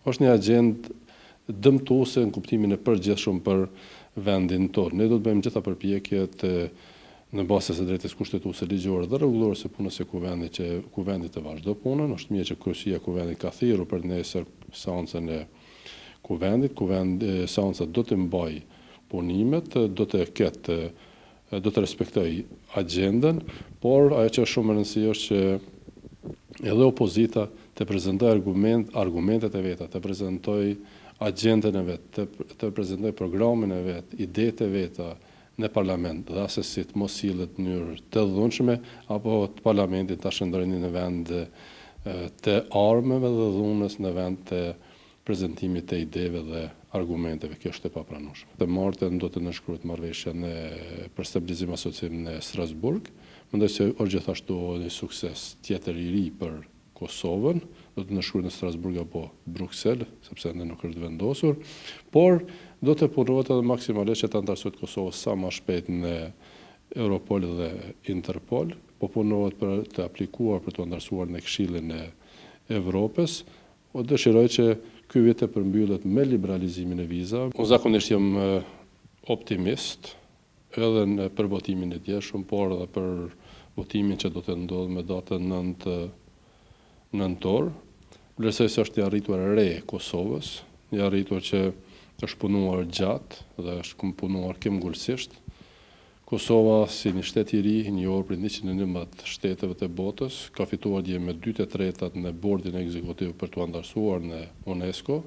është një agjendë dëmtuese në kuptimin e përgjithshëm për vendin tonë. Ne do të bëjmë gjitha përpjekjet në bazë së drejtës kushtetuese, ligjore dhe rregullore së punës së kuvendit të vazhdo punën. Është mirë që kryesia e kuvendit ka thirrur për nesër seancën e kuvendit. Seanca do të mbaj punimet, do të respektoj agjendën, por ajo që është shumë e rëndësishme është që edhe opozita të prezantoj argumentet e veta, të prezantoj agjendën e vet, të prezantoj programin e vet, idetë e veta në parlament, dhe asesit mos sillet në mënyrë të dhunshme, apo të parlamentit ta shndrojnë në vend të armëve dhe dhunës, në vend të prezantimit të ideve dhe argumenteve. Kjo është e papranueshme. Të martën do të nënshkruhet marrëveshja për stabilizim asociim në Strasburg. Mendoj se është gjithashtu një sukses tjetër i ri për Kosovën. Do të nënshkruhet në Strasburg apo Bruksel, sepse ende nuk është vendosur, por do të punohet edhe maksimalisht që të antarësohet Kosova sa më shpejt në Europol dhe Interpol, po punohet për të aplikuar për të antarësuar në Këshillin e Evropës. O dëshiroj që ky vit të përmbyllet me liberalizimin e vizave. Unë zakonisht jam optimist edhe për votimin e djeshëm, por edhe për votimin që do të ndodhë me datën 9 nëntor. Vlerësoj se është një arritur e re e Kosovës, një arritur që është punuar gjatë dhe është punuar këmbgulsisht. Kosova, si një shtet i ri, njohur prej 111 shteteve të botës, ka fituar dje me 2/3 në bordin ekzekutiv për të antarësuar në UNESCO.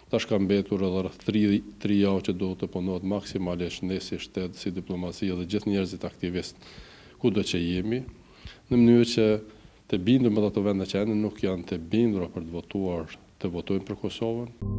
Tash ka mbetur edhe rreth 3 javë që do të punohet maksimalisht ne si shtet, si diplomacia dhe gjithë njerëzit aktivistë kudo që jemi, në mënyrë që të bindur me ato vende që ende nuk janë të bindura për të votojnë për Kosovën.